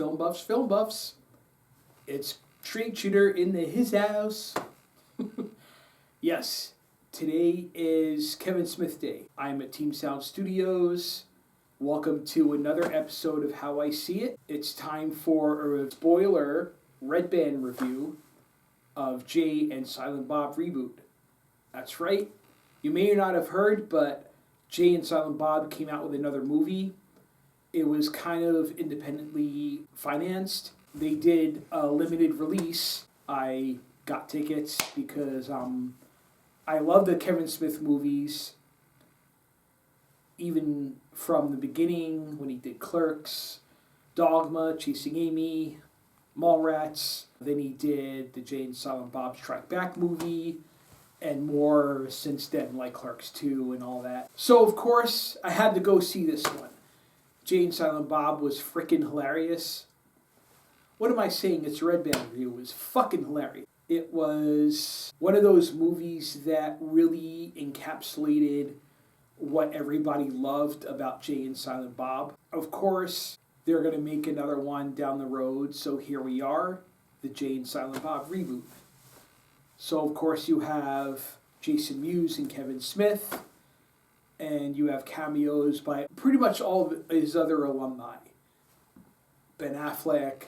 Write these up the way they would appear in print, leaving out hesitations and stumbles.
film buffs, film buffs. It's Straight Shooter in his house. Yes, today is Kevin Smith Day. I'm at Team Sound Studios. Welcome to another episode of How I See It. It's time for a spoiler red band review of Jay and Silent Bob Reboot. That's right. You may not have heard, but Jay and Silent Bob came out with another movie. It was kind of independently financed. They did a limited release. I got tickets because I love the Kevin Smith movies. Even from the beginning, when he did Clerks, Dogma, Chasing Amy, Mallrats. Then he did the Jay and Silent Bob Strike Back movie, and more since then, like Clerks 2 and all that. So, of course, I had to go see this one. Jay and Silent Bob was freaking hilarious. What am I saying? It's a Red Band review. It was fucking hilarious. It was one of those movies that really encapsulated what everybody loved about Jay and Silent Bob. Of course, they're going to make another one down the road, so here we are, the Jay and Silent Bob reboot. So, of course, you have Jason Mewes and Kevin Smith, and you have cameos by pretty much all of his other alumni. Ben Affleck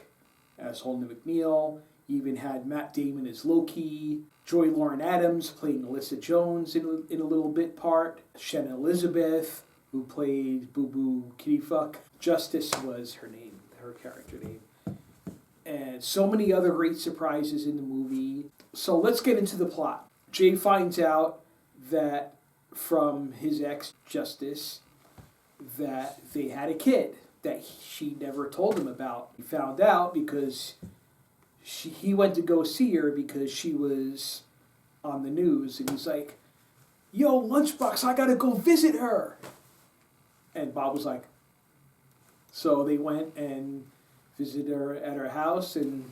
as Holden McNeil. You even had Matt Damon as Loki. Joy Lauren Adams playing Alyssa Jones in a little bit part. Shannon Elizabeth, who played Boo Boo Kitty Fuck. Justice was her name, her character name. And so many other great surprises in the movie. So let's get into the plot. Jay finds out that from his ex, Justice, that they had a kid that she never told him about. He found out because he went to go see her because she was on the news, and he's like, "Yo, Lunchbox, I gotta go visit her." And Bob was like, so they went and visited her at her house, and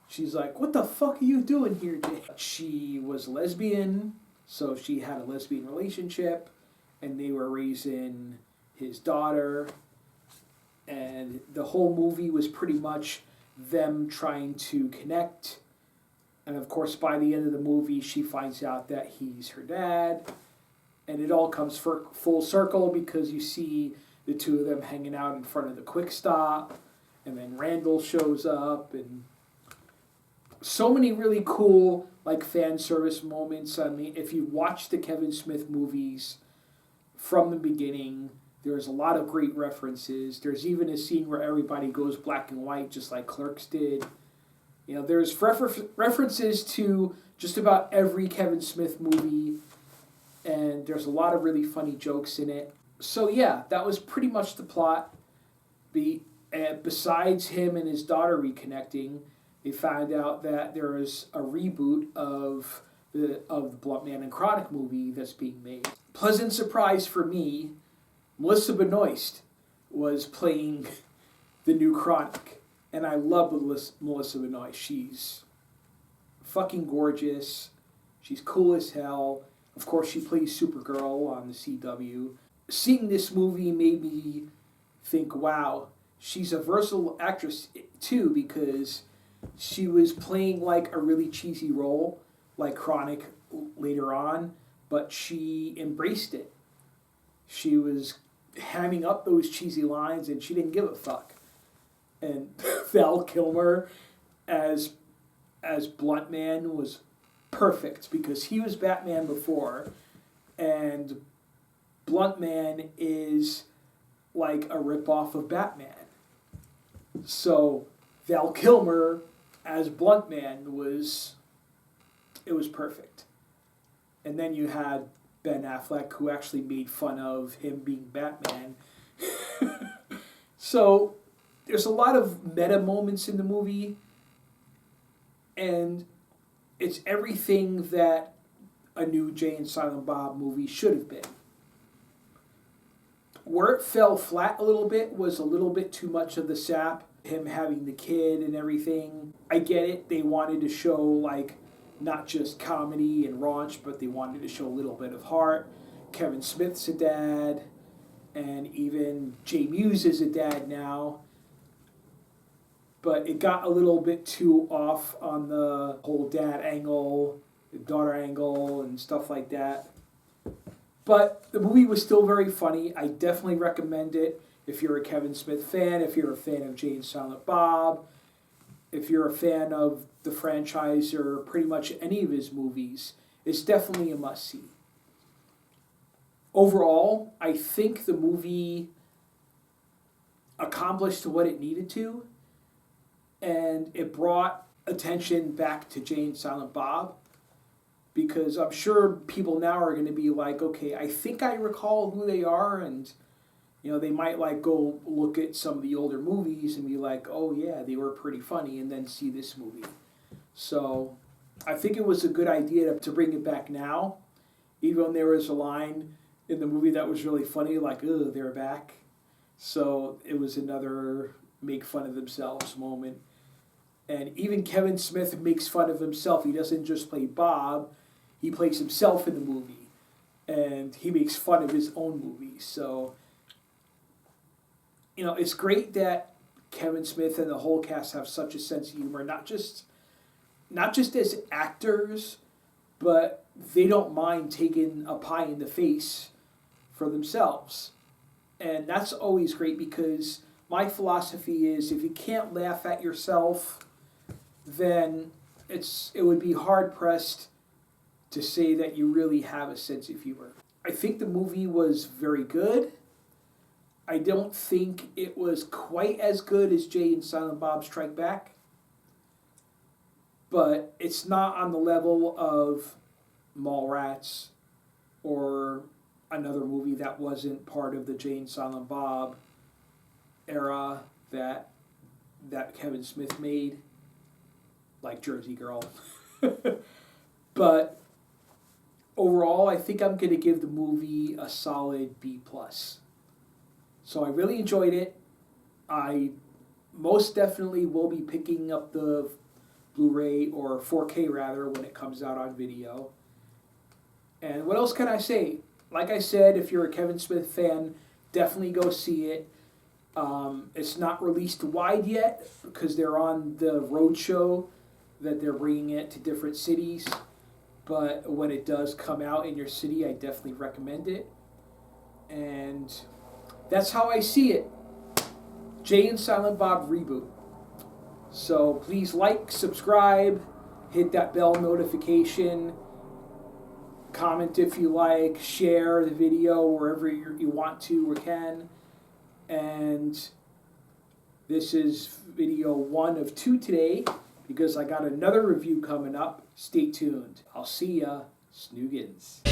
she's like, "What the fuck are you doing here, Jay?" She was lesbian, so she had a lesbian relationship, and they were raising his daughter, and the whole movie was pretty much them trying to connect. And of course, by the end of the movie, she finds out that he's her dad, and it all comes full circle because you see the two of them hanging out in front of the Quick Stop, and then Randall shows up, and so many really cool like fan service moments. I mean, if you watch the Kevin Smith movies from the beginning, there's a lot of great references. There's even a scene where everybody goes black and white, just like Clerks did. You know, there's references to just about every Kevin Smith movie, and there's a lot of really funny jokes in it. So yeah, that was pretty much the plot. Besides him and his daughter reconnecting, they found out that there is a reboot of the Blunt Man and Chronic movie that's being made. Pleasant surprise for me, Melissa Benoist was playing the new Chronic, and I love Melissa Benoist. She's fucking gorgeous. She's cool as hell. Of course, she plays Supergirl on the CW. Seeing this movie made me think, wow, she's a versatile actress too, because she was playing like a really cheesy role, like Chronic later on, but she embraced it. She was hamming up those cheesy lines, and she didn't give a fuck. And Val Kilmer as Blunt Man was perfect because he was Batman before, and Blunt Man is like a ripoff of Batman. So Val Kilmer as Blunt Man was perfect. And then you had Ben Affleck, who actually made fun of him being Batman. So there's a lot of meta moments in the movie, and it's everything that a new Jay and Silent Bob movie should have been. Where it fell flat a little bit was a little bit too much of the sap, him having the kid and everything. I get it, they wanted to show like not just comedy and raunch, but they wanted to show a little bit of heart. Kevin Smith's a dad, and even Jay Mewes is a dad now. but it got a little bit too off on the whole dad angle, the daughter angle, and stuff like that. But the movie was still very funny. I definitely recommend it if you're a Kevin Smith fan, if you're a fan of Jay and Silent Bob, if you're a fan of the franchise or pretty much any of his movies. It's definitely a must-see. Overall, I think the movie accomplished what it needed to, and it brought attention back to Jay and Silent Bob, because I'm sure people now are going to be like, okay, I think I recall who they are, and they might like go look at some of the older movies and be like, oh yeah, they were pretty funny, and then see this movie. So I think it was a good idea to bring it back now, even when there was a line in the movie that was really funny, like, ugh, they're back. So it was another make fun of themselves moment. And even Kevin Smith makes fun of himself. He doesn't just play Bob, he plays himself in the movie. And he makes fun of his own movies. So, it's great that Kevin Smith and the whole cast have such a sense of humor, not just as actors, but they don't mind taking a pie in the face for themselves. And that's always great, because my philosophy is if you can't laugh at yourself, then it would be hard-pressed to say that you really have a sense of humor. I think the movie was very good. I don't think it was quite as good as Jay and Silent Bob Strike Back, but it's not on the level of Mallrats or another movie that wasn't part of the Jay and Silent Bob era that Kevin Smith made, like Jersey Girl. But overall, I think I'm going to give the movie a solid B+. So I really enjoyed it. I most definitely will be picking up the Blu-ray, or 4K rather, when it comes out on video. And what else can I say? Like I said, if you're a Kevin Smith fan, definitely go see it. It's not released wide yet, because they're on the road show that they're bringing it to different cities. But when it does come out in your city, I definitely recommend it. And that's how I see it. Jay and Silent Bob Reboot. So please like, subscribe, hit that bell notification, comment if you like, share the video wherever you want to or can. And this is video 1 of 2 today, because I got another review coming up. Stay tuned. I'll see ya, Snoogans.